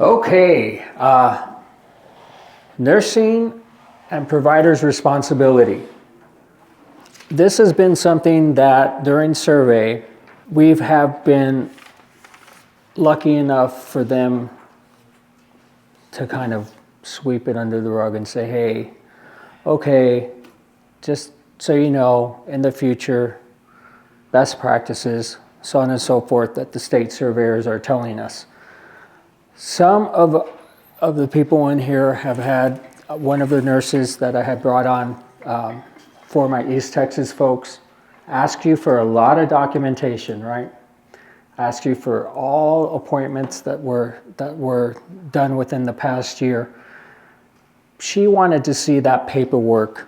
Okay, nursing and providers' responsibility. This has been something that during survey, we have been lucky enough for them to kind of sweep it under the rug and say, hey, okay, just so you know, in the future, best practices, so on and so forth, that the state surveyors are telling us. Some of the people in here have had one of the nurses that I had brought on for my East Texas folks ask you for a lot of documentation, right? Ask you for all appointments that were done within the past year. She wanted to see that paperwork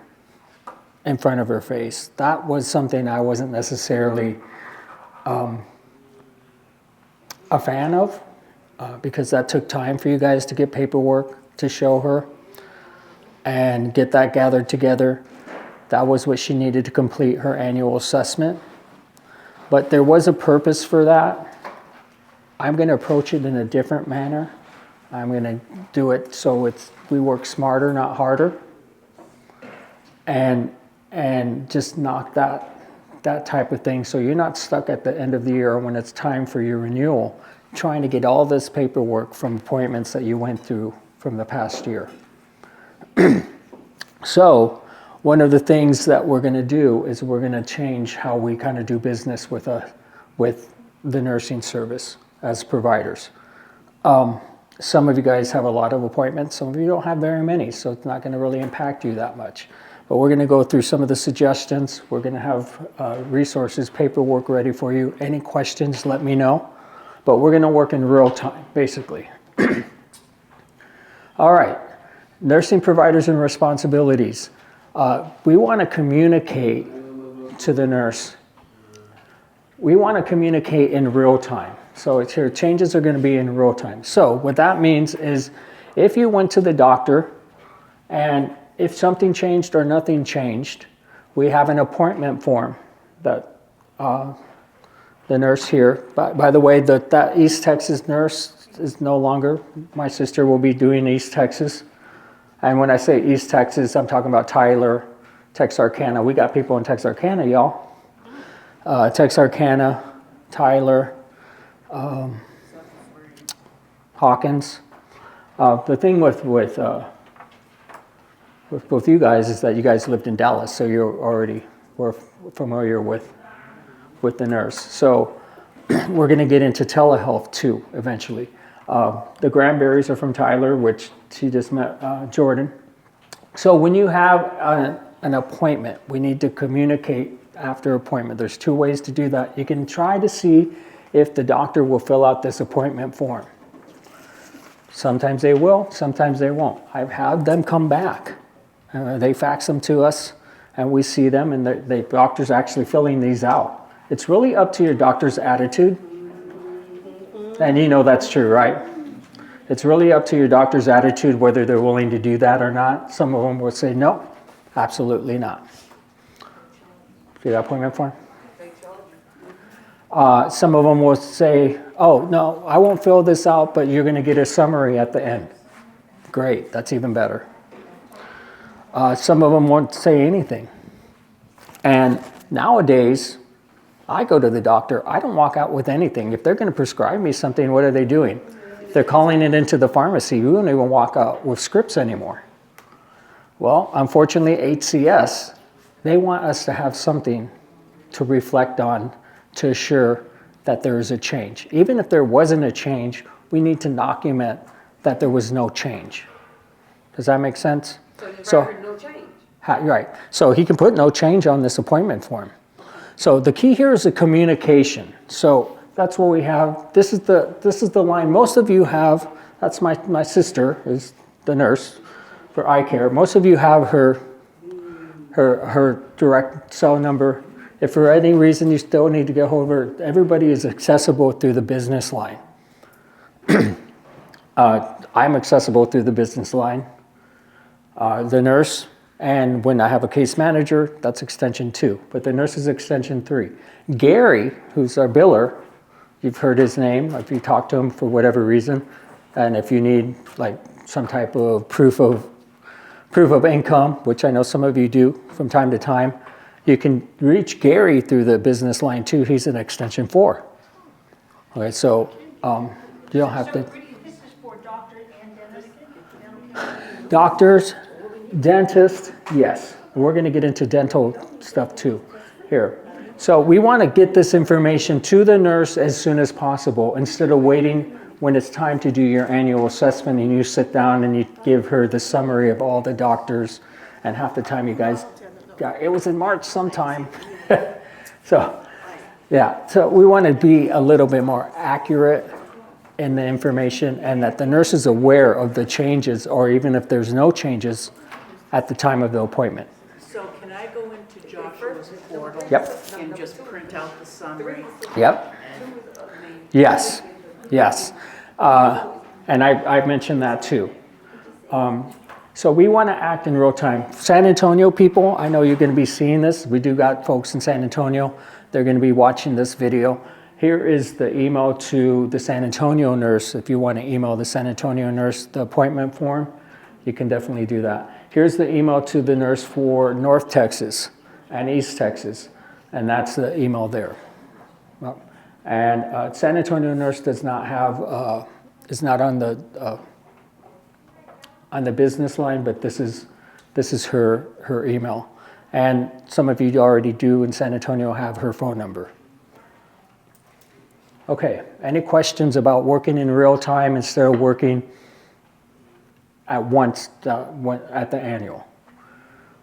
in front of her face. That was something I wasn't necessarily a fan of because that took time for you guys to get paperwork to show her and get that gathered together. That was what she needed to complete her annual assessment. But there was a purpose for that. I'm going to approach it in a different manner. I'm going to do it so we work smarter, not harder. And just knock that type of thing so you're not stuck at the end of the year when it's time for your renewal trying to get all this paperwork from appointments that you went through from the past year. So one of the things that we're going to do is we're going to change how we kind of do business with the nursing service as providers. Some of you guys have a lot of appointments. Some of you don't have very many, so it's not going to really impact you that much. But we're going to go through some of the suggestions. We're going to have resources, paperwork ready for you. Any questions, let me know. But we're going to work in real time, basically. All right, nursing providers and responsibilities. We want to communicate to the nurse. We want to communicate in real time. So it's here, changes are going to be in real time. So what that means is if you went to the doctor and if something changed or nothing changed, we have an appointment form that the nurse here, by the way, that East Texas nurse is no longer, my sister will be doing East Texas. And when I say East Texas, I'm talking about Tyler, Texarkana. We got people in Texarkana, y'all. Texarkana, Tyler, Hawkins. The thing with both you guys is that you guys lived in Dallas, so you already were familiar with the nurse. So we're going to get into telehealth too eventually. The Granberries are from Tyler, which she just met Jordan. So when you have an appointment, we need to communicate after appointment. There's two ways to do that. You can try to see if the doctor will fill out this appointment form. Sometimes they will, sometimes they won't. I've had them come back. They fax them to us and we see them and the doctor's actually filling these out. It's really up to your doctor's attitude. And you know that's true, right? It's really up to your doctor's attitude whether they're willing to do that or not. Some of them will say, no, absolutely not. See that appointment form? Some of them will say, oh, no, I won't fill this out, but you're going to get a summary at the end. Great, that's even better. Some of them won't say anything. And nowadays, I go to the doctor, I don't walk out with anything. If they're going to prescribe me something, what are they doing? They're calling it into the pharmacy. We don't even walk out with scripts anymore. Well, unfortunately, HCS, they want us to have something to reflect on to assure that there is a change. Even if there wasn't a change, we need to document that there was no change. Does that make sense? So no change. Right. So he can put no change on this appointment form. So the key here is the communication. So that's what we have. This is the line most of you have. That's my sister is the nurse for eye care. Most of you have her direct cell number. If for any reason you still need to get hold of her, everybody is accessible through the business line. I'm accessible through the business line. The nurse, and when I have a case manager, that's extension 2, but the nurse is extension 3. Gary, who's our biller, you've heard his name, if you talk to him for whatever reason, And if you need like some type of proof of income, which I know some of you do from time to time, you can reach Gary through the business line too. He's in extension 4. Okay, so you don't have to. This is for doctors and dentists? Doctors, dentists, yes. We're going to get into dental stuff too here. So we want to get this information to the nurse as soon as possible instead of waiting when it's time to do your annual assessment and you sit down and you give her the summary of all the doctors, and half the time you guys, it was in March sometime. So yeah, so we want to be a little bit more accurate in the information and that the nurse is aware of the changes, or even if there's no changes at the time of the appointment. So can I go into Joshua's portal? Yep. And just print out the summary? Yep. Yes. Yes. And I mentioned that too. So we want to act in real time. San Antonio people, I know you're going to be seeing this. We do got folks in San Antonio. They're going to be watching this video. Here is the email to the San Antonio nurse. If you want to email the San Antonio nurse the appointment form, you can definitely do that. Here's the email to the nurse for North Texas and East Texas, and that's the email there. Well, and San Antonio nurse does not have, is not on the business line, but this is her email. And some of you already do in San Antonio have her phone number. Okay, any questions about working in real time instead of working at once at the annual?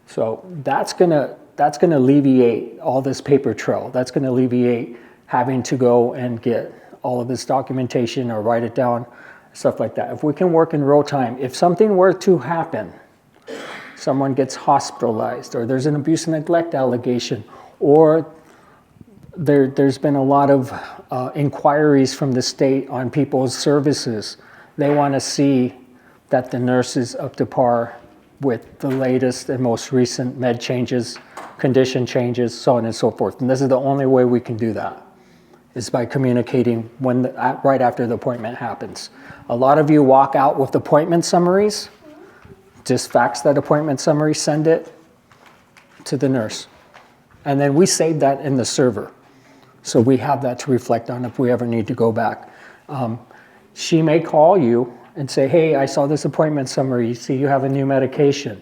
So that's gonna alleviate all this paper trail. That's gonna alleviate having to go and get all of this documentation or write it down, stuff like that. If we can work in real time, if something were to happen, someone gets hospitalized, or there's an abuse and neglect allegation, or there's been a lot of inquiries from the state on people's services. They want to see that the nurse is up to par with the latest and most recent med changes, condition changes, so on and so forth. And this is the only way we can do that, is by communicating right after the appointment happens. A lot of you walk out with appointment summaries. Just fax that appointment summary, send it to the nurse. And then we save that in the server. So we have that to reflect on if we ever need to go back. She may call you and say, hey, I saw this appointment summary. You see you have a new medication.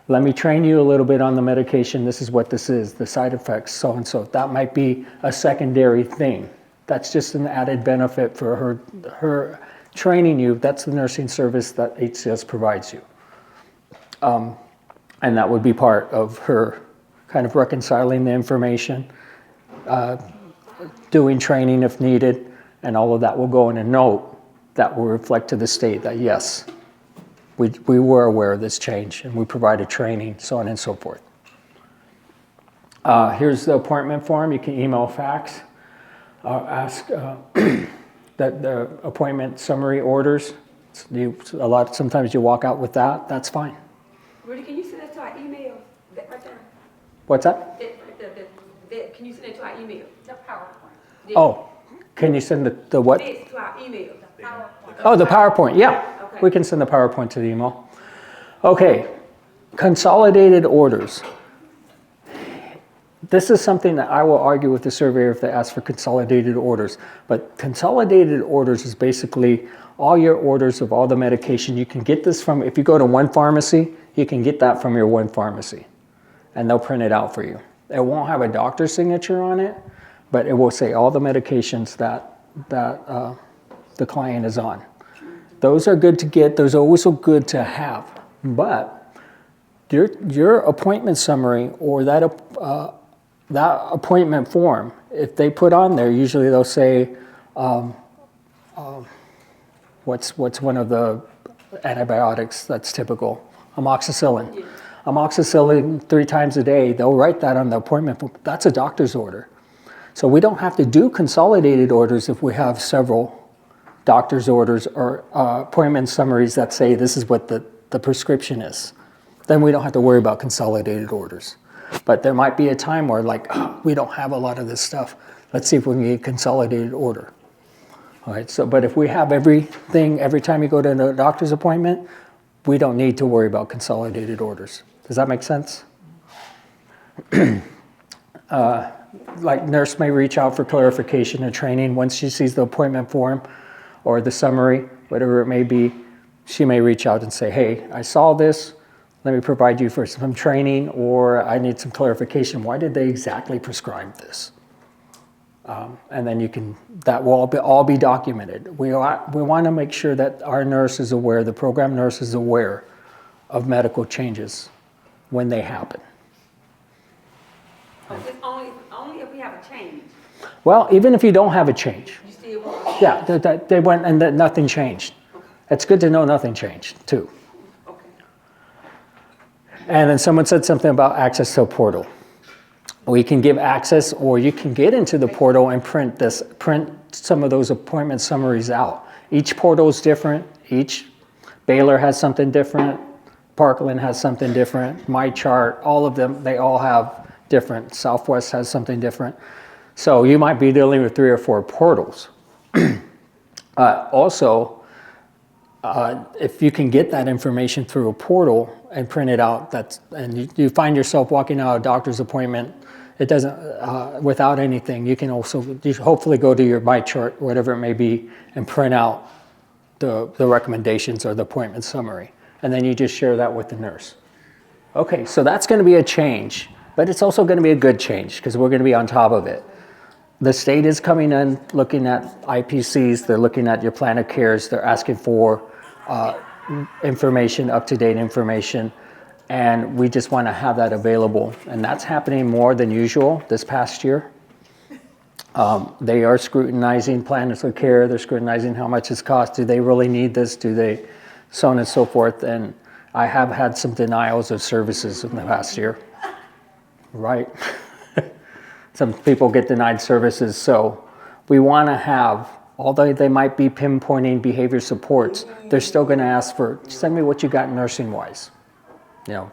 Let me train you a little bit on the medication. This is what this is, the side effects, so and so. That might be a secondary thing. That's just an added benefit for her training you. That's the nursing service that HCS provides you. And that would be part of her kind of reconciling the information, doing training if needed, and all of that will go in a note that will reflect to the state that yes, we were aware of this change and we provided training, so on and so forth. Here's the appointment form. You can email, fax, ask that the appointment summary orders. Sometimes you walk out with that. That's fine. Rudy, can you send that to our email? That right there. What's that? Can you send it to our email? The PowerPoint. Oh, can you send the what? This to our email. PowerPoint. Oh, the PowerPoint, yeah. Okay. We can send the PowerPoint to the email. Okay, consolidated orders. This is something that I will argue with the surveyor if they ask for consolidated orders. But consolidated orders is basically all your orders of all the medication. You can get this from, if you go to one pharmacy, you can get that from your one pharmacy. And they'll print it out for you. It won't have a doctor's signature on it, but it will say all the medications that the client is on. Those are good to get. Those are also good to have. But your appointment summary or that appointment form, if they put on there, usually they'll say, what's one of the antibiotics that's typical? Amoxicillin. Yeah. Amoxicillin 3 times a day, they'll write that on the appointment form. That's a doctor's order. So we don't have to do consolidated orders if we have several doctor's orders or appointment summaries that say this is what the prescription is. Then we don't have to worry about consolidated orders. But there might be a time where we don't have a lot of this stuff. Let's see if we can get a consolidated order. All right, so, but if we have everything, every time you go to a doctor's appointment, we don't need to worry about consolidated orders. Does that make sense? Like nurse may reach out for clarification or training once she sees the appointment form or the summary, whatever it may be. She may reach out and say, hey, I saw this, let me provide you for some training, or I need some clarification. Why did they exactly prescribe this? And then that will all be documented. We want to make sure that our nurse is aware, the program nurse is aware of medical changes when they happen. Oh, it's only if we have a change. Well, even if you don't have a change, You still want, yeah, they went and that nothing changed. It's good to know nothing changed too. okay. And then someone said something about access to a portal. We can give access, or you can get into the portal and print some of those appointment summaries out. Each portal is different. Each Baylor has something different. Parkland has something different. MyChart, all of them, they all have different. Southwest has something different. So you might be dealing with 3 or 4 portals. Also, if you can get that information through a portal and print it out, and you find yourself walking out of a doctor's appointment, it doesn't, without anything, you can also hopefully go to your MyChart, whatever it may be, and print out the recommendations or the appointment summary. And then you just share that with the nurse. Okay, so that's going to be a change, but it's also going to be a good change because we're going to be on top of it. The state is coming in, looking at IPCs, they're looking at your plan of cares, they're asking for information, up-to-date information, and we just want to have that available. And that's happening more than usual this past year. They are scrutinizing plans of care, they're scrutinizing how much it's cost, do they really need this, do they, so on and so forth. And I have had some denials of services in the past year, right? Some people get denied services, so we want to have, although they might be pinpointing behavior supports, they're still going to ask for, send me what you got nursing-wise.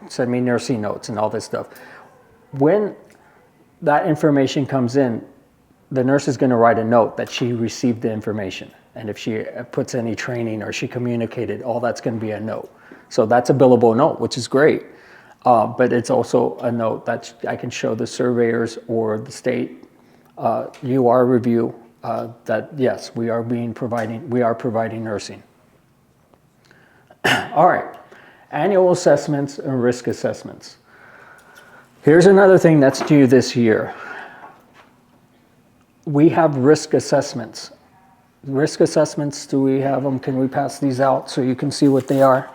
Send me nursing notes and all this stuff. When that information comes in, the nurse is going to write a note that she received the information. And if she puts any training or she communicated, all that's going to be a note. So that's a billable note, which is great. But it's also a note that I can show the surveyors or the state UR review that yes, we are providing nursing. All right, annual assessments and risk assessments. Here's another thing that's due this year. We have risk assessments. Risk assessments, do we have them? Can we pass these out so you can see what they are?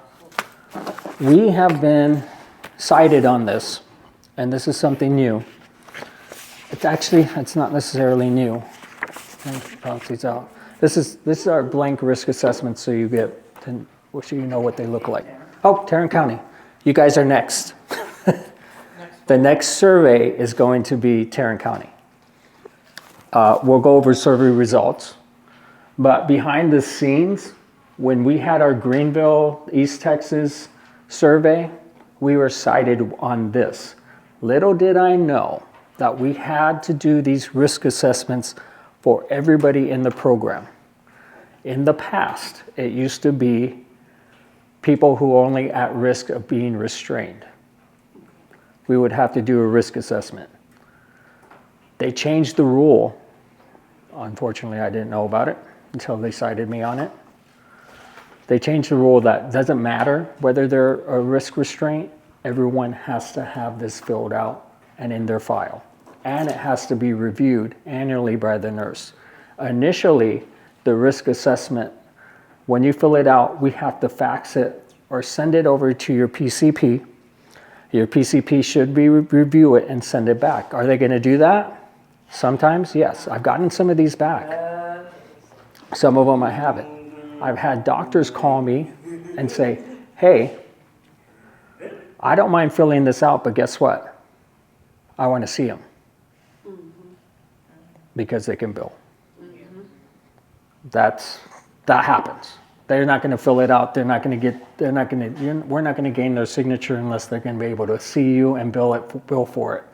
We have been cited on this, and this is something new. It's not necessarily new. Let me pass these out. This is our blank risk assessment, so you know what they look like. Oh, Tarrant County, you guys are next. The next survey is going to be Tarrant County. We'll go over survey results, but behind the scenes, when we had our Greenville, East Texas survey, we were cited on this. Little did I know that we had to do these risk assessments for everybody in the program. In the past, it used to be people who are only at risk of being restrained. We would have to do a risk assessment. They changed the rule. Unfortunately, I didn't know about it until they cited me on it. They changed the rule that doesn't matter whether they're a risk restraint, everyone has to have this filled out and in their file. And it has to be reviewed annually by the nurse. Initially, the risk assessment, when you fill it out, we have to fax it or send it over to your PCP. Your PCP should review it and send it back. Are they going to do that? Sometimes, yes. I've gotten some of these back. Some of them I haven't. I've had doctors call me and say, hey, I don't mind filling this out, but guess what? I want to see them. Because they can bill. That happens. They're not going to fill it out. We're not going to gain their signature unless they're going to be able to see you and bill for it.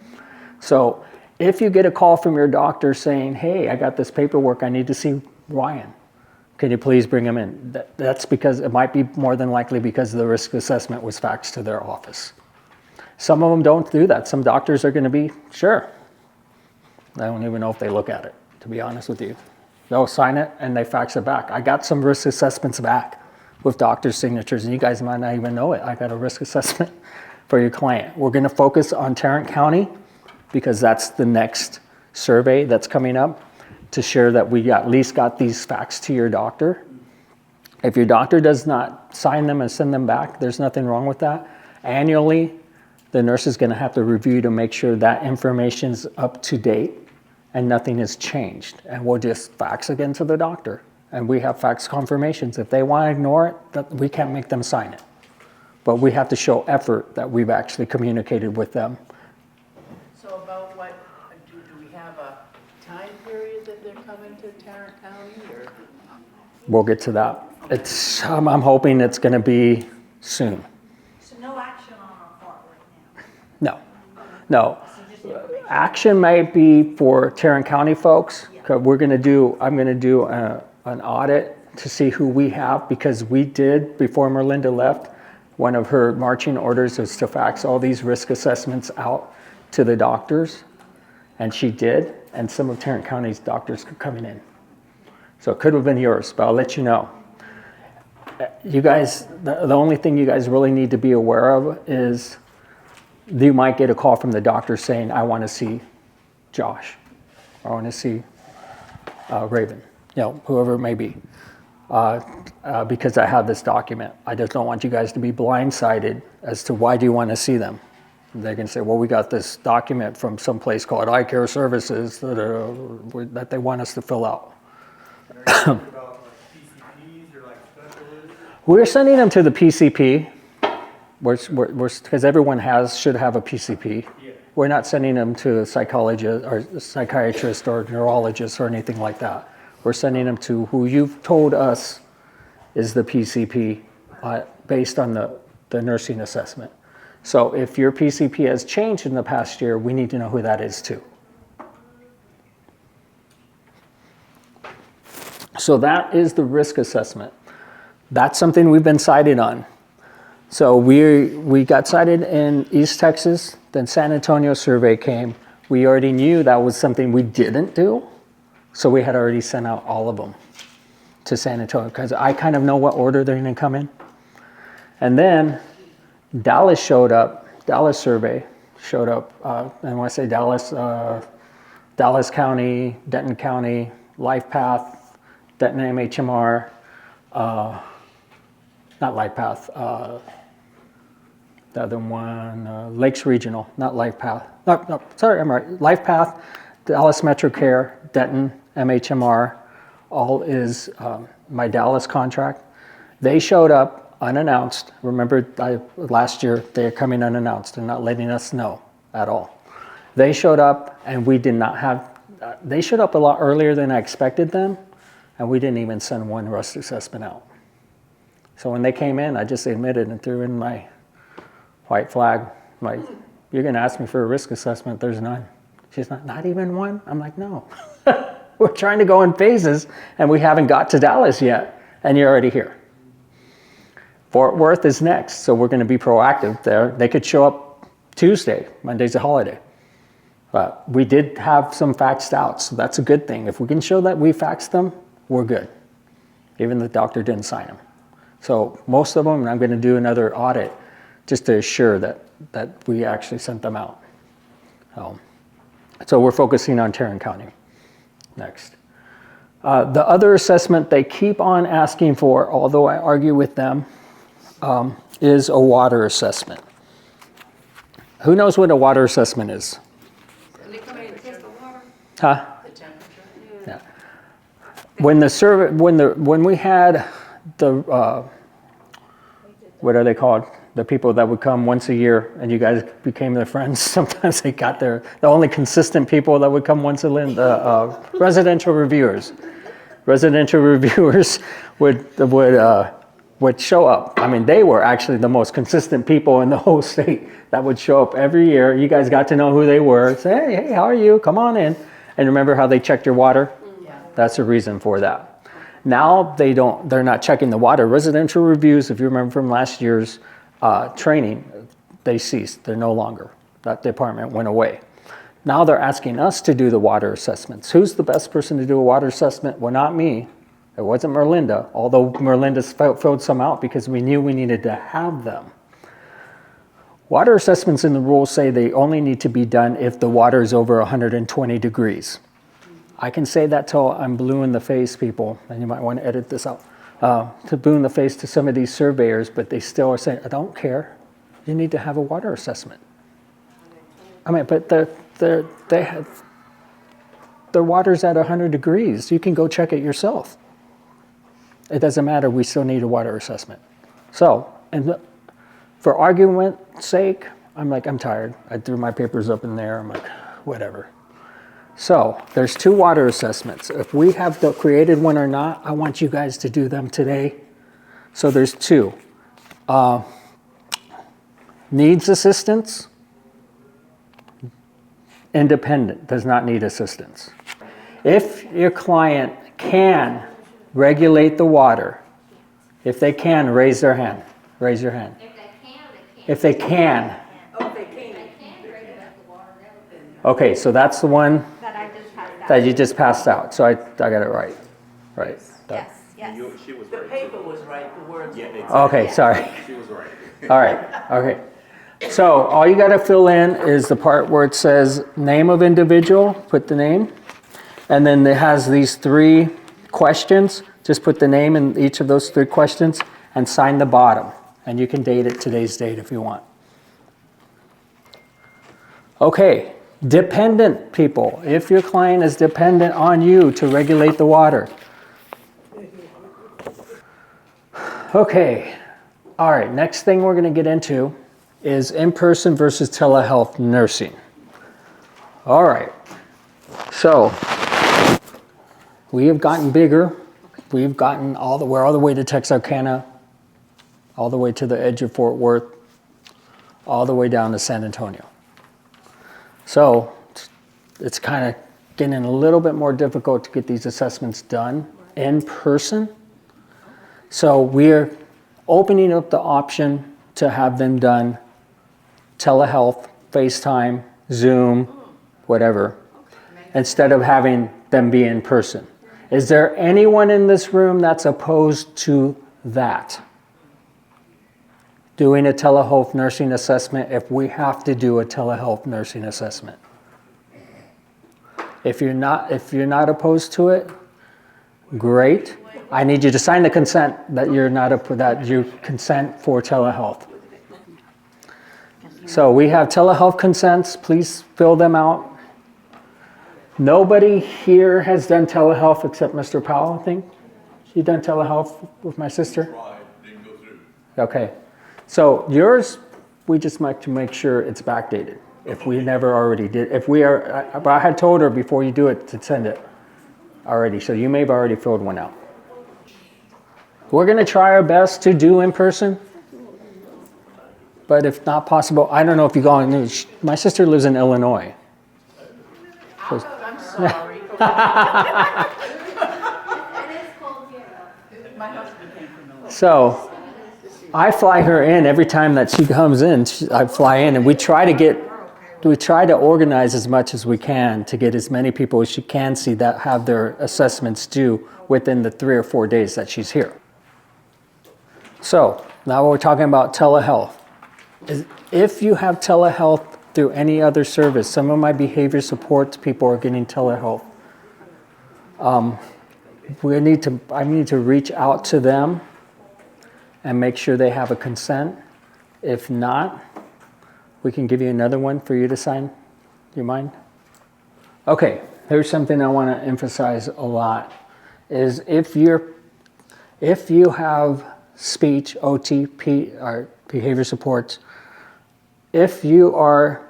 So if you get a call from your doctor saying, hey, I got this paperwork, I need to see Ryan, Can you please bring them in? That's because it might be more than likely because the risk assessment was faxed to their office. Some of them don't do that. Some doctors are going to be, sure. I don't even know if they look at it, to be honest with you. They'll sign it and they fax it back. I got some risk assessments back with doctor's signatures, and you guys might not even know it. I got a risk assessment for your client. We're going to focus on Tarrant County because that's the next survey that's coming up to share that we at least got these facts to your doctor. If your doctor does not sign them and send them back, there's nothing wrong with that. Annually, the nurse is going to have to review to make sure that information's up to date and nothing has changed. And we'll just fax again to the doctor. And we have fax confirmations. If they want to ignore it, we can't make them sign it. But we have to show effort that we've actually communicated with them. So about what, do we have a time period that they're coming to Tarrant County, or? We'll get to that. I'm hoping it's going to be soon. So no action on our part right now. No. Action might be for Tarrant County folks. 'Cause I'm going to do an audit to see who we have, because we did, before Merlinda left, one of her marching orders was to fax all these risk assessments out to the doctors, and she did, and some of Tarrant County's doctors are coming in. So it could have been yours, but I'll let you know. You guys, the only thing you guys really need to be aware of is you might get a call from the doctor saying, I want to see Josh, I want to see Raven, whoever it may be, because I have this document. I just don't want you guys to be blindsided as to why do you want to see them. They can say, well, we got this document from some place called Eye Care Services that they want us to fill out. About like PCPs or like specialists? We're sending them to the PCP, because everyone should have a PCP. Yeah. We're not sending them to a psychologist or a psychiatrist or neurologist or anything like that. We're sending them to who you've told us is the PCP based on the nursing assessment. So if your PCP has changed in the past year, we need to know who that is too. So that is the risk assessment. That's something we've been cited on. So we got cited in East Texas, then San Antonio survey came. We already knew that was something we didn't do, so we had already sent out all of them to San Antonio, because I kind of know what order they're going to come in. And then Dallas survey showed up, and when I say Dallas, Dallas County, Denton County, LifePath, Denton MHMR, not LifePath, the other one, Lakes Regional, not LifePath. No, sorry, I'm right. LifePath, Dallas Metro Care, Denton, MHMR, all is my Dallas contract. They showed up unannounced. Remember, last year, they're coming unannounced. They're not letting us know at all. They showed up, and we did not have, they showed up a lot earlier than I expected them, and we didn't even send one risk assessment out. So when they came in, I just admitted and threw in my white flag. Like, you're going to ask me for a risk assessment, there's none. She's not even one? I'm like, no. We're trying to go in phases, and we haven't got to Dallas yet, and you're already here. Fort Worth is next, so we're going to be proactive there. They could show up Tuesday. Monday's a holiday. But we did have some faxed out, so that's a good thing. If we can show that we faxed them, we're good. Even the doctor didn't sign them. So most of them, and I'm going to do another audit just to assure that we actually sent them out. So we're focusing on Tarrant County next. The other assessment they keep on asking for, although I argue with them, is a water assessment. Who knows what a water assessment is? They come in and test the water. Huh? The temperature? Yeah. When the survey, when we had the what are they called? The people that would come once a year, and you guys became their friends. Sometimes they got the only consistent people that would come once a year. The residential reviewers. Residential reviewers would show up. I mean, they were actually the most consistent people in the whole state that would show up every year. You guys got to know who they were. Say, hey, how are you? Come on in. And remember how they checked your water? Yeah. That's the reason for that. Now they're not checking the water. Residential reviews, if you remember from last year's training, they ceased. They're no longer. That department went away. Now they're asking us to do the water assessments. Who's the best person to do a water assessment? Well, not me. It wasn't Merlinda, although Merlinda filled some out because we knew we needed to have them. Water assessments in the rules say they only need to be done if the water is over 120 degrees. I can say that till I'm blue in the face, people, and you might want to edit this out, to blue in the face to some of these surveyors, but they still are saying, I don't care. You need to have a water assessment. I mean, but they have, their water's at 100 degrees. You can go check it yourself. It doesn't matter, we still need a water assessment. So, for argument's sake, I'm tired. I threw my papers up in there, I'm like, whatever. So, there's 2 water assessments. If we have created one or not, I want you guys to do them today. So there's 2. Needs assistance. Independent, does not need assistance. If your client can regulate the water, if they can, raise their hand. Raise your hand. If they can. Okay, so that's the one That I just passed out. that you just passed out. So I got it right. Right. Yes, yes. She was The right. paper was right, the words. Yeah, were exactly. Okay, sorry. She was right. All right. Okay. So all you got to fill in is the part where it says name of individual, put the name. And then it has these 3 questions. Just put the name in each of those 3 questions and sign the bottom. And you can date it today's date if you want. Okay. Dependent people. If your client is dependent on you to regulate the water. Okay. All right. Next thing we're going to get into is in-person versus telehealth nursing. All right. So we have gotten bigger. We've gotten we're all the way to Texarkana, all the way to the edge of Fort Worth, all the way down to San Antonio. So it's kind of getting a little bit more difficult to get these assessments done in person. So we're opening up the option to have them done telehealth, FaceTime, Zoom, whatever, instead of having them be in person. Is there anyone in this room that's opposed to that? Doing a telehealth nursing assessment if we have to do a telehealth nursing assessment. If you're not opposed to it, great. I need you to sign the consent that that you consent for telehealth. So we have telehealth consents. Please fill them out. Nobody here has done telehealth except Mr. Powell, I think. You done telehealth with my sister? Tried, didn't go through. Okay. So yours, we just like to make sure it's backdated. If we never already did, but I had told her before you do it to send it already. So you may have already filled one out. We're going to try our best to do in person. But if not possible, I don't know if you go on news. My sister lives in Illinois. I'm sorry. My husband came from Illinois. So I fly her in every time that she comes in. I fly in, and we try to organize as much as we can to get as many people as she can see that have their assessments due within the 3 or 4 days that she's here. So now we're talking about telehealth. If you have telehealth through any other service, some of my behavior support people are getting telehealth. I need to reach out to them and make sure they have a consent. If not, we can give you another one for you to sign. Do you mind? Okay, here's something I want to emphasize a lot, is if you have speech, OT, or behavior supports, if you are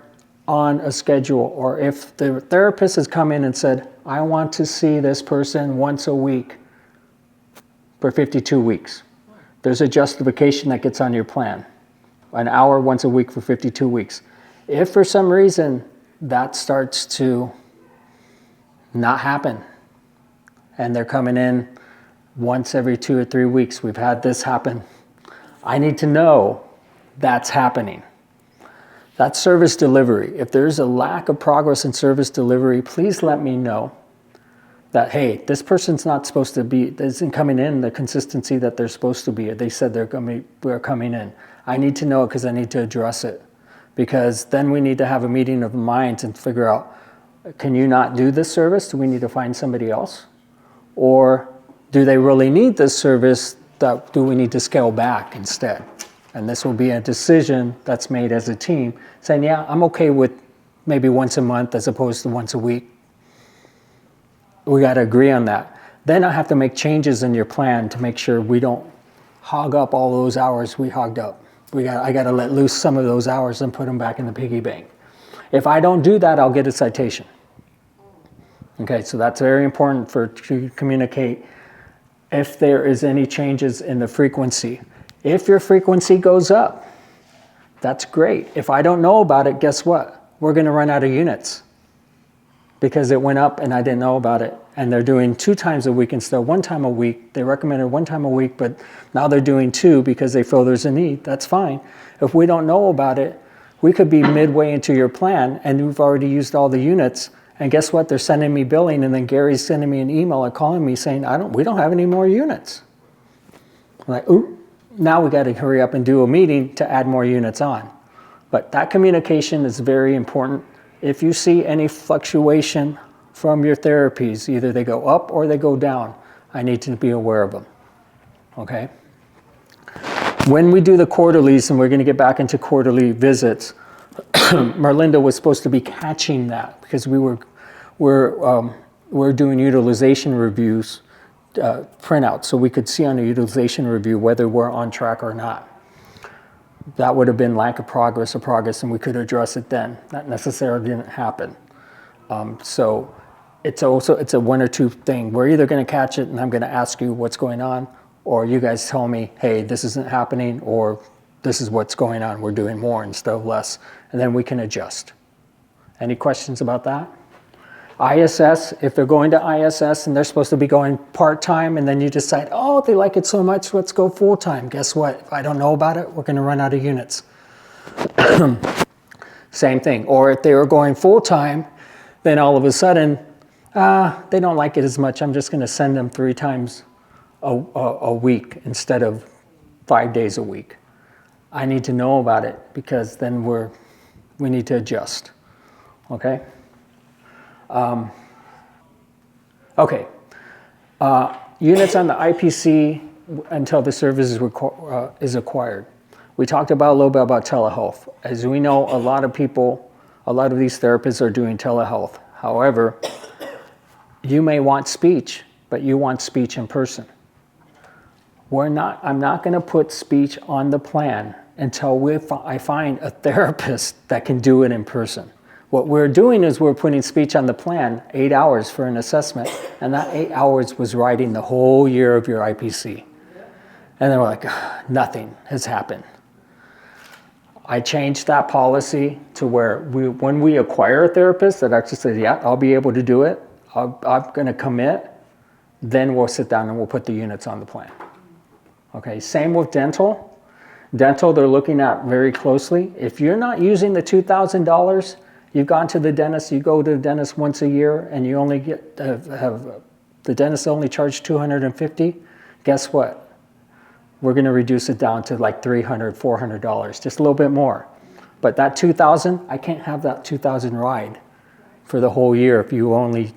on a schedule, or if the therapist has come in and said, I want to see this person once a week for 52 weeks, there's a justification that gets on your plan. An hour once a week for 52 weeks. If for some reason that starts to not happen, and they're coming in once every 2 or 3 weeks. We've had this happen. I need to know that's happening. That's service delivery. If there's a lack of progress in service delivery, please let me know that, hey, this person's not supposed to be, isn't coming in the consistency that they're supposed to be. They said they're coming in. I need to know it because I need to address it. Because then we need to have a meeting of minds and figure out, can you not do this service? Do we need to find somebody else? Or do they really need this service? Do we need to scale back instead? And this will be a decision that's made as a team, saying, yeah, I'm okay with maybe once a month as opposed to once a week. We got to agree on that. Then I have to make changes in your plan to make sure we don't hog up all those hours we hogged up. I got to let loose some of those hours and put them back in the piggy bank. If I don't do that, I'll get a citation. Okay, so that's very important to communicate if there is any changes in the frequency. If your frequency goes up, that's great. If I don't know about it, guess what? We're going to run out of units because it went up and I didn't know about it. And they're doing 2 times a week instead of 1 time a week. They recommended 1 time a week, but now they're doing 2 because they feel there's a need. That's fine. If we don't know about it, we could be midway into your plan and we've already used all the units. And guess what? They're sending me billing, and then Gary's sending me an email or calling me saying, we don't have any more units. I'm like, ooh, now we got to hurry up and do a meeting to add more units on. But that communication is very important. If you see any fluctuation from your therapies, either they go up or they go down, I need to be aware of them. Okay? When we do the quarterlies, and we're going to get back into quarterly visits, Marlinda was supposed to be catching that because we're doing utilization reviews, printouts, so we could see on a utilization review whether we're on track or not. That would have been lack of progress or progress, and we could address it then. That necessarily didn't happen. So it's a 1 or 2 thing. We're either going to catch it and I'm going to ask you what's going on, or you guys tell me, hey, this isn't happening, or this is what's going on. We're doing more instead of less, and then we can adjust. Any questions about that? ISS, if they're going to ISS and they're supposed to be going part-time, and then you decide, oh, they like it so much, let's go full-time. Guess what? If I don't know about it, we're going to run out of units. Same thing. Or if they were going full-time, then all of a sudden, they don't like it as much. I'm just going to send them 3 times a week instead of 5 days a week. I need to know about it because then we need to adjust. Okay? Okay. Units on the IPC until the service is acquired. We talked a little bit about telehealth. As we know, a lot of these therapists are doing telehealth. However, you may want speech, but you want speech in person. I'm not going to put speech on the plan until I find a therapist that can do it in person. What we're doing is we're putting speech on the plan, 8 hours for an assessment, and that 8 hours was writing the whole year of your IPC. And then we're like, nothing has happened. I changed that policy to where when we acquire a therapist that actually says, yeah, I'll be able to do it, I'm going to commit, then we'll sit down and we'll put the units on the plan. Okay, same with dental. Dental, they're looking at very closely. If you're not using the $2,000, you've gone to the dentist, you go to the dentist once a year, and you only get the dentist only charge $250, guess what? We're going to reduce it down to like $300, $400, just a little bit more. But that $2,000, I can't have that $2,000 ride for the whole year if you only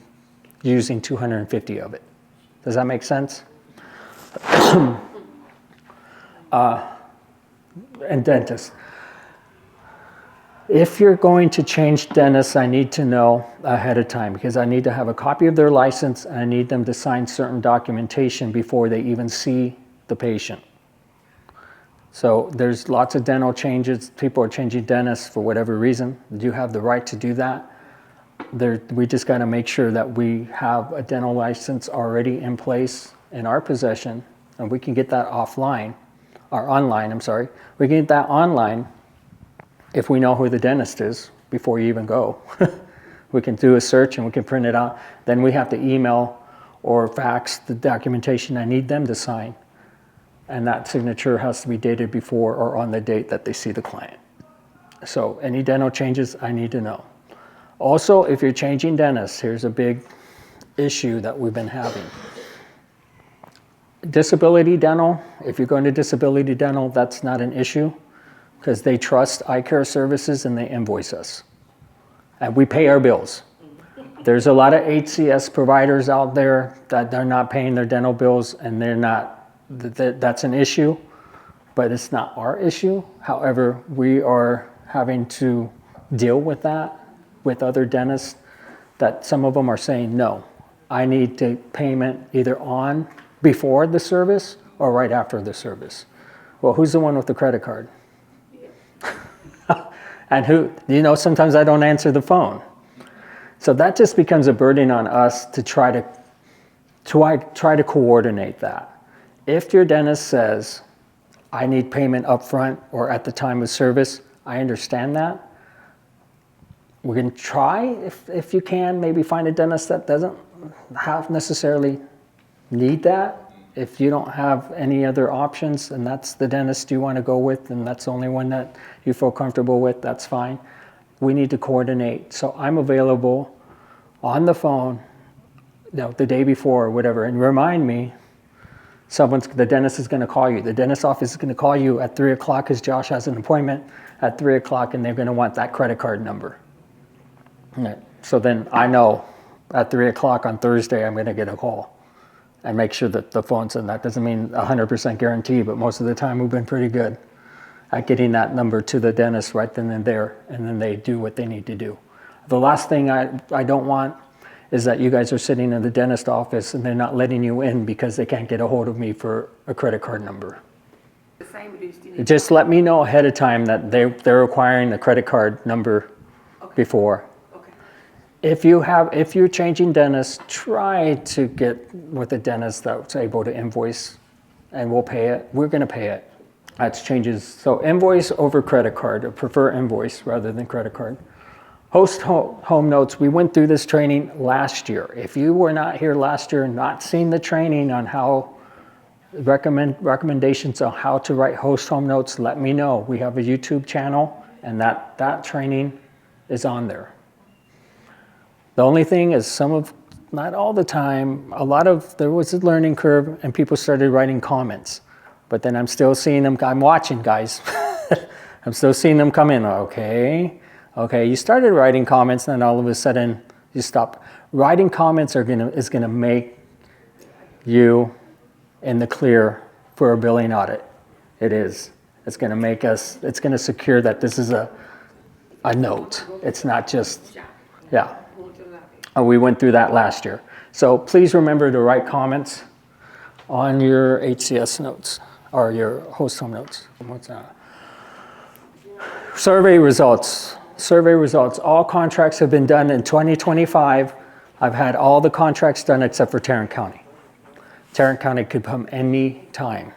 using $250 of it. Does that make sense? And dentists. If you're going to change dentists, I need to know ahead of time because I need to have a copy of their license and I need them to sign certain documentation before they even see the patient. So there's lots of dental changes. People are changing dentists for whatever reason. You have the right to do that. We just got to make sure that we have a dental license already in place in our possession, and we can get that online. We can get that online if we know who the dentist is before you even go. We can do a search and we can print it out. Then we have to email or fax the documentation I need them to sign. And that signature has to be dated before or on the date that they see the client. So any dental changes, I need to know. Also, if you're changing dentists, here's a big issue that we've been having. Disability dental, if you're going to disability dental, that's not an issue because they trust eye care services and they invoice us. And we pay our bills. There's a lot of HCS providers out there that they're not paying their dental bills and they're not, that's an issue, but it's not our issue. However, we are having to deal with that with other dentists that some of them are saying, no, I need to payment either on before the service or right after the service. Well, who's the one with the credit card? And who, sometimes I don't answer the phone. So that just becomes a burden on us to try to coordinate that. If your dentist says, I need payment up front or at the time of service, I understand that. We're going to try, if you can, maybe find a dentist that doesn't have necessarily need that. If you don't have any other options and that's the dentist you want to go with and that's the only one that you feel comfortable with, that's fine. We need to coordinate. So I'm available on the phone, the day before or whatever, and remind me, the dentist is going to call you. The dentist office is going to call you at 3 o'clock because Josh has an appointment at 3 o'clock and they're going to want that credit card number. Right. So then I know at 3 o'clock on Thursday I'm going to get a call and make sure that the phone's in. That doesn't mean 100% guarantee, but most of the time we've been pretty good at getting that number to the dentist right then and there, and then they do what they need to do. The last thing I don't want is that you guys are sitting in the dentist office and they're not letting you in because they can't get a hold of me for a credit card number. The same, but you still need Just let me know ahead of time that they're requiring a credit card number before. Okay. If you're changing dentists, try to get with a dentist that's able to invoice, and we'll pay it. We're going to pay it. That's changes. So invoice over credit card, or prefer invoice rather than credit card. Host home notes. We went through this training last year. If you were not here last year, not seen the training on how recommendations on how to write host home notes, let me know. We have a YouTube channel, and that training is on there. The only thing is not all the time, there was a learning curve and people started writing comments. But then I'm still seeing them, I'm watching guys. I'm still seeing them come in, okay, you started writing comments and then all of a sudden you stop. Writing comments is gonna make you in the clear for a billing audit. It is. It's gonna secure that this is a note. It's not just, yeah. We went through that last year. So please remember to write comments on your HCS notes or your host home notes. What's that? Survey results. All contracts have been done in 2025. I've had all the contracts done except for Tarrant County. Tarrant County could come any time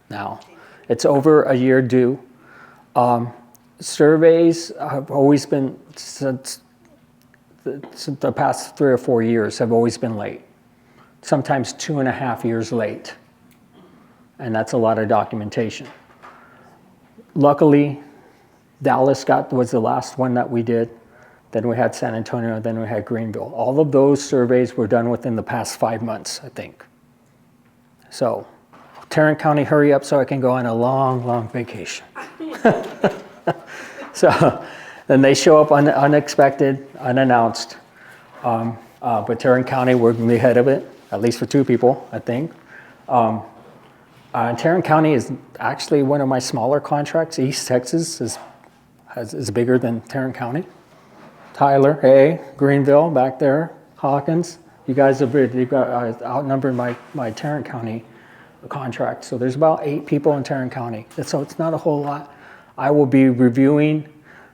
now. It's over a year due. Surveys have always been, since the past 3 or 4 years, have always been late. Sometimes 2.5 years late. And that's a lot of documentation. Luckily, Dallas was the last one that we did. Then we had San Antonio, then we had Greenville. All of those surveys were done within the past 5 months, I think. So, Tarrant County, hurry up so I can go on a long, long vacation. So, then they show up unexpected, unannounced. But Tarrant County, we're going to be ahead of it, at least for 2 people, I think. Tarrant County is actually one of my smaller contracts. East Texas is bigger than Tarrant County. Tyler, hey, Greenville back there, Hawkins. You guys have outnumbered my Tarrant County contract. So there's about 8 people in Tarrant County. So it's not a whole lot. I will be reviewing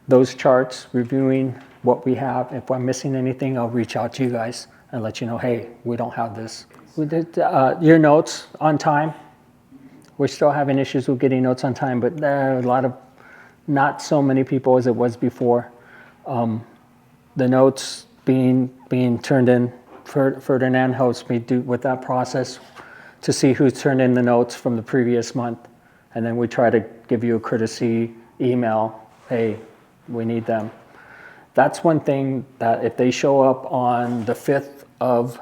those charts, reviewing what we have. If I'm missing anything, I'll reach out to you guys and let you know, hey, we don't have this. We did your notes on time. We're still having issues with getting notes on time, but there are not so many people as it was before. The notes being turned in Ferdinand helps me do with that process to see who's turned in the notes from the previous month. And then we try to give you a courtesy email, hey, we need them. That's one thing that if they show up on the 5th of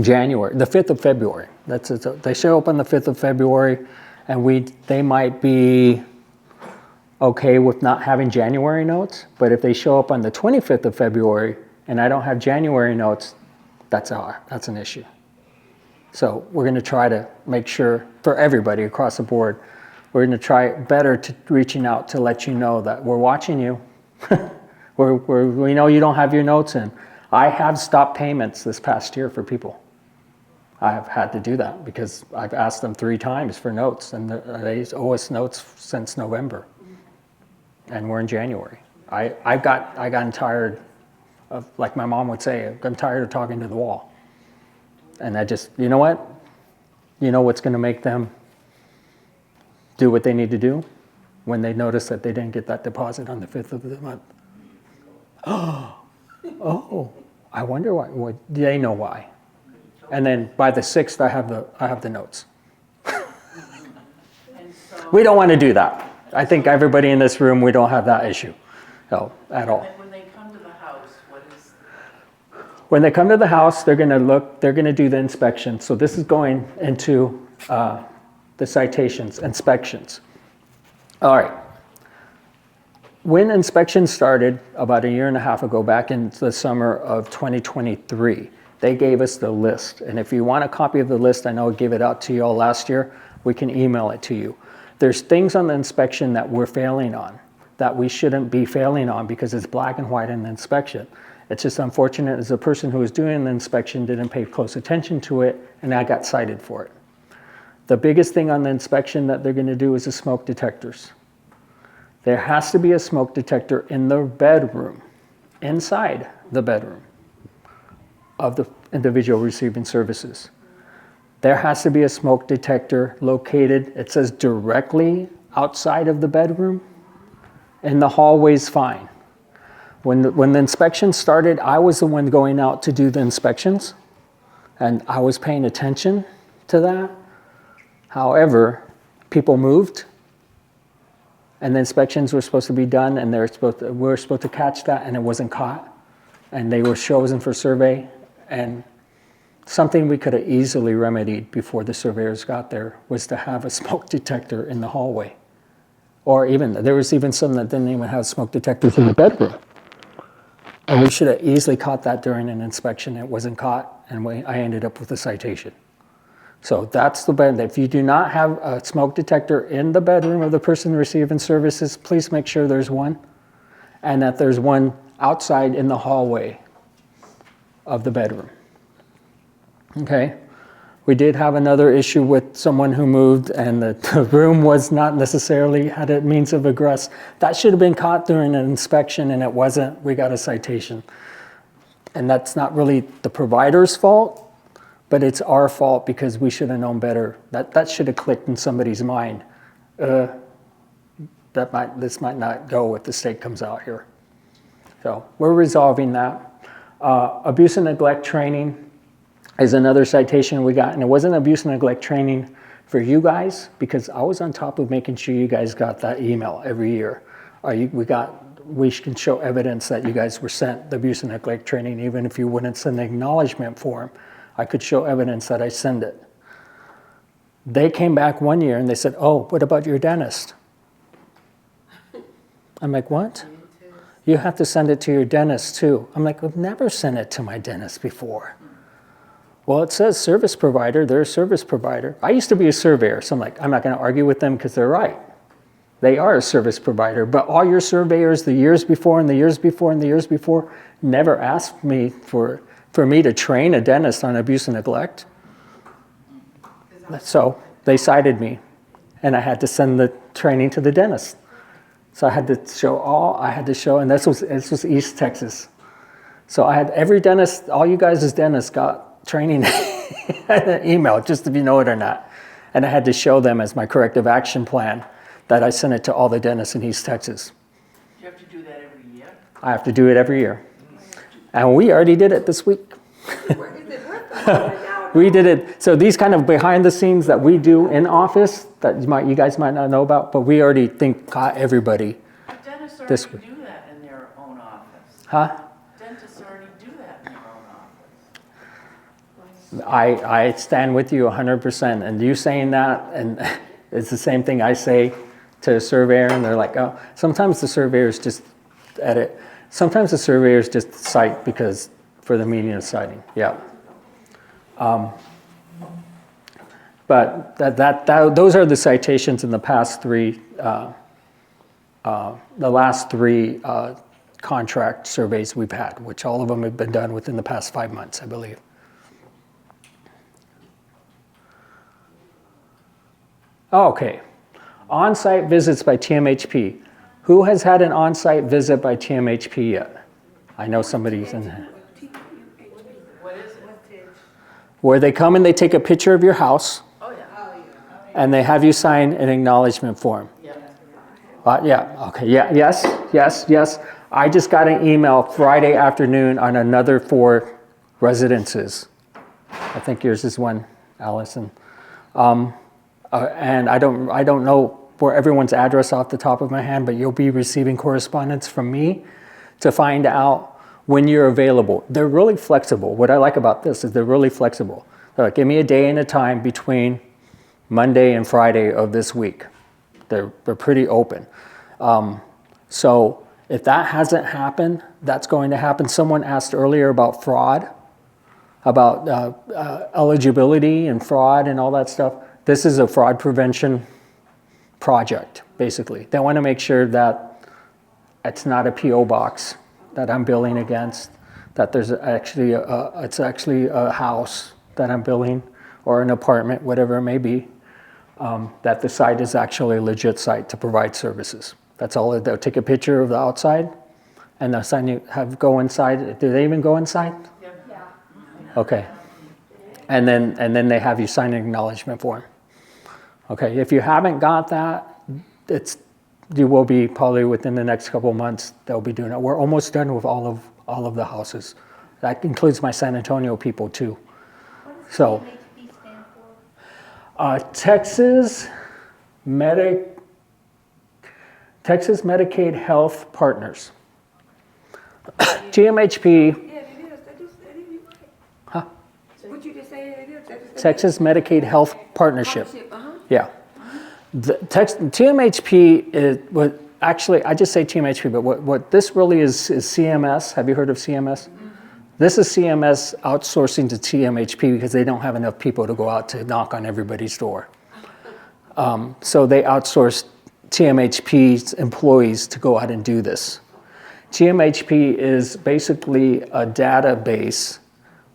January, the 5th of February, they show up on the 5th of February and they might be okay with not having January notes, but if they show up on the 25th of February and I don't have January notes, that's an issue. So we're going to try to make sure for everybody across the board, we're going to try better to reaching out to let you know that we're watching you. We know you don't have your notes in. I have stopped payments this past year for people. I have had to do that because I've asked them 3 times for notes and they owe us notes since November. And we're in January. I've gotten tired of, like my mom would say, I'm tired of talking to the wall. And I just, you know what? You know what's going to make them do what they need to do? When they notice that they didn't get that deposit on the 5th of the month. Oh, I wonder why. Well, they know why. And then by the 6th, I have the notes. And so, We don't want to do that. I think everybody in this room, we don't have that issue at all. and when they come to the house, what is, When they come to the house, they're going to do the inspection. So this is going into the citations, inspections. All right. When inspections started about 1.5 years ago, back in the summer of 2023, they gave us the list. And if you want a copy of the list, I know I gave it out to you all last year, we can email it to you. There's things on the inspection that we're failing on, that we shouldn't be failing on because it's black and white in the inspection. It's just unfortunate as the person who was doing the inspection didn't pay close attention to it, and I got cited for it. The biggest thing on the inspection that they're going to do is the smoke detectors. There has to be a smoke detector in the bedroom, inside the bedroom of the individual receiving services. There has to be a smoke detector located, it says directly outside of the bedroom. In the hallway's fine. When the inspection started, I was the one going out to do the inspections, and I was paying attention to that. However, people moved, and the inspections were supposed to be done, and we were supposed to catch that, and it wasn't caught. And they were chosen for survey, and something we could have easily remedied before the surveyors got there was to have a smoke detector in the hallway. Or there was even some that didn't even have smoke detectors in the bedroom. And we should have easily caught that during an inspection. It wasn't caught, and I ended up with a citation. So that's the bed. If you do not have a smoke detector in the bedroom of the person receiving services, please make sure there's one, and that there's one outside in the hallway of the bedroom. Okay? We did have another issue with someone who moved, and the room was not necessarily had a means of egress. That should have been caught during an inspection, and it wasn't. We got a citation. And that's not really the provider's fault, but it's our fault because we should have known better. That should have clicked in somebody's mind. This might not go if the state comes out here. So we're resolving that. Abuse and neglect training is another citation we got, and it wasn't abuse and neglect training for you guys because I was on top of making sure you guys got that email every year. We can show evidence that you guys were sent the abuse and neglect training, even if you wouldn't send an acknowledgement form. I could show evidence that I send it. They came back one year and they said, "Oh, what about your dentist?" I'm like, "What? You have to send it to your dentist too." I'm like, "I've never sent it to my dentist before." Well, it says service provider. They're a service provider. I used to be a surveyor, so I'm like, I'm not going to argue with them because they're right. They are a service provider. But all your surveyors the years before and the years before and the years before never asked me for me to train a dentist on abuse and neglect. So they cited me, and I had to send the training to the dentist. So I had to show, and this was East Texas. So I had every dentist, all you guys as dentists got training an email, just if you know it or not. And I had to show them as my corrective action plan that I sent it to all the dentists in East Texas. do you have to do that every year? I have to do it every year. And we already did it this week. Is it worth the money now? We did it, so these kind of behind the scenes that we do in office that you guys might not know about, but we already got everybody. Dentists This already do that in their own office. Huh? Dentists already do that in their own office. I stand with you 100%, and you saying that, and it's the same thing I say to a surveyor, and they're like, oh, sometimes the surveyors just edit. Sometimes the surveyors just cite because for the meaning of citing, yeah. But those are the citations in the past three, the last three contract surveys we've had, which all of them have been done within the past 5 months, I believe. Okay, on-site visits by TMHP. Who has had an on-site visit by TMHP yet? I know somebody's in there. What is it? Where they come and they take a picture of your house Oh, yeah. and they have you sign an acknowledgement form. Yeah. Yeah, okay, yeah, yes. I just got an email Friday afternoon on another 4 residences. I think yours is one, Allison. And I don't know for everyone's address off the top of my hand, but you'll be receiving correspondence from me to find out when you're available. They're really flexible. What I like about this is they're really flexible. They're like, give me a day and a time between Monday and Friday of this week. They're pretty open. So if that hasn't happened, that's going to happen. Someone asked earlier about fraud, about eligibility and fraud and all that stuff. This is a fraud prevention project, basically. They want to make sure that it's not a PO box that I'm billing against, that there's actually it's actually a house that I'm billing or an apartment, whatever it may be, that the site is actually a legit site to provide services. That's all. They'll take a picture of the outside and they'll sign you, go inside. Do they even go inside? Yeah. Okay. And then they have you sign an acknowledgement form. Okay, if you haven't got that, you will be probably within the next couple of months, they'll be doing it. We're almost done with all of the houses. That includes my San Antonio people too. What does So, TMHP stand for? Texas Medicaid Health Partners. TMHP, Yeah, it is. That is right. huh? What you just said, it is. That is- Texas Medicaid Health Partnership. Uh-huh. Yeah. TMHP is what actually, I just say TMHP, but what this really is CMS. Have you heard of CMS? Mm-hmm. This is CMS outsourcing to TMHP because they don't have enough people to go out to knock on everybody's door. So they outsource TMHP's employees to go out and do this. TMHP is basically a database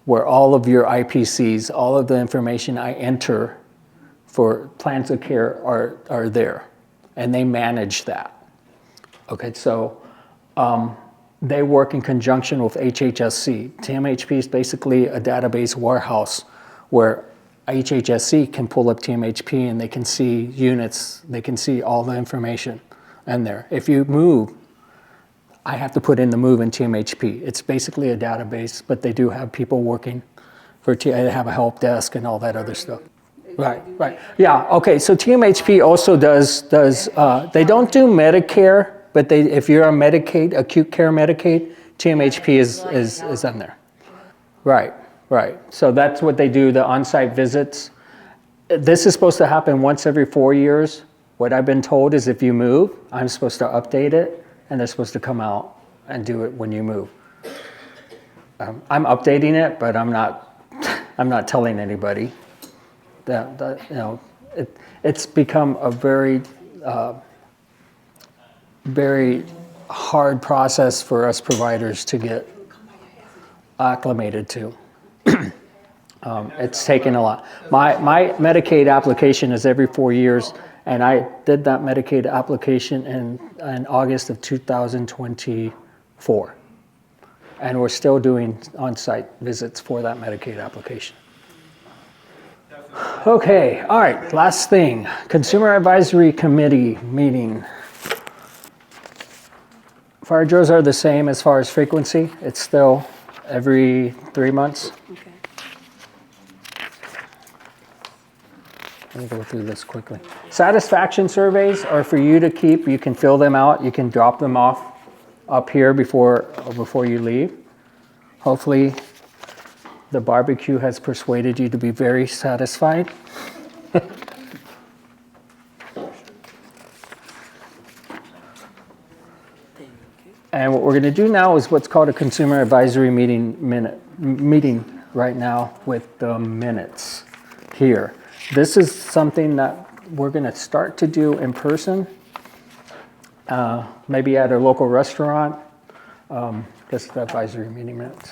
where all of your IPCs, all of the information I enter for plans of care are there, and they manage that. Okay, so they work in conjunction with HHSC. TMHP is basically a database warehouse where HHSC can pull up TMHP and they can see units, they can see all the information in there. If you move, I have to put in the move in TMHP. It's basically a database, but they do have people working they have a help desk and all that other stuff. Right. Yeah, okay, so TMHP also does they don't do Medicare, but if you're on Medicaid, acute care Medicaid, TMHP is on there. Right. So that's what they do, the on-site visits. This is supposed to happen once every 4 years. What I've been told is if you move, I'm supposed to update it, and they're supposed to come out and do it when you move. I'm updating it, but I'm not telling anybody. It's become a very, very hard process for us providers to get acclimated to. It's taken a lot. My Medicaid application is every 4 years, and I did that Medicaid application in August of 2024. And we're still doing on-site visits for that Medicaid application. Okay, all right, last thing. Consumer Advisory Committee meeting. Fire drills are the same as far as frequency. It's still every 3 months. Okay. Let me go through this quickly. Satisfaction surveys are for you to keep. You can fill them out. You can drop them off up here before you leave. Hopefully, the barbecue has persuaded you to be very satisfied. And what we're going to do now is what's called a consumer advisory meeting right now with the minutes here. This is something that we're going to start to do in person, maybe at a local restaurant. This is the advisory meeting minutes.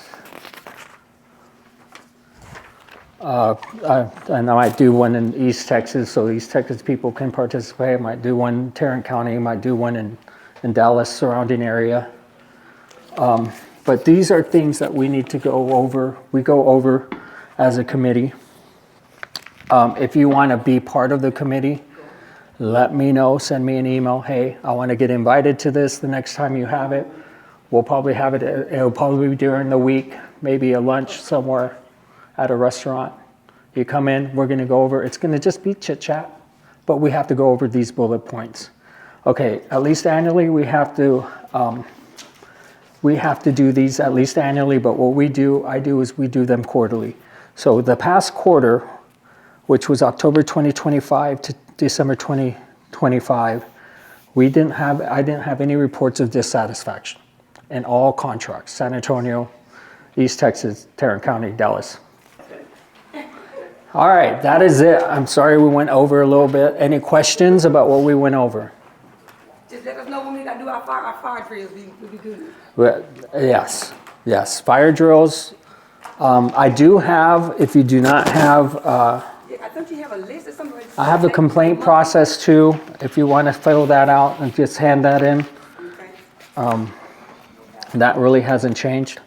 And I might do one in East Texas, so East Texas people can participate. I might do one in Tarrant County. I might do one in Dallas surrounding area. But these are things that we need to go over. We go over as a committee. If you want to be part of the committee, let me know. Send me an email. Hey, I want to get invited to this the next time you have it. We'll probably have it. It'll probably be during the week, maybe a lunch somewhere at a restaurant. You come in, we're going to go over. It's going to just be chit chat, but we have to go over these bullet points. Okay, at least annually we have to do these at least annually. But what I do is we do them quarterly. So the past quarter, which was October 2025 to December 2025, I didn't have any reports of dissatisfaction in all contracts: San Antonio, East Texas, Tarrant County, Dallas. All right, that is it. I'm sorry we went over a little bit. Any questions about what we went over? Just let us know when we gotta do our fire drills, we'll be good. Well, yes. Fire drills. I do have, if you do not have, Yeah, I thought you have a list or something. I have a complaint process too, if you want to fill that out and just hand that in. Okay. That really hasn't changed.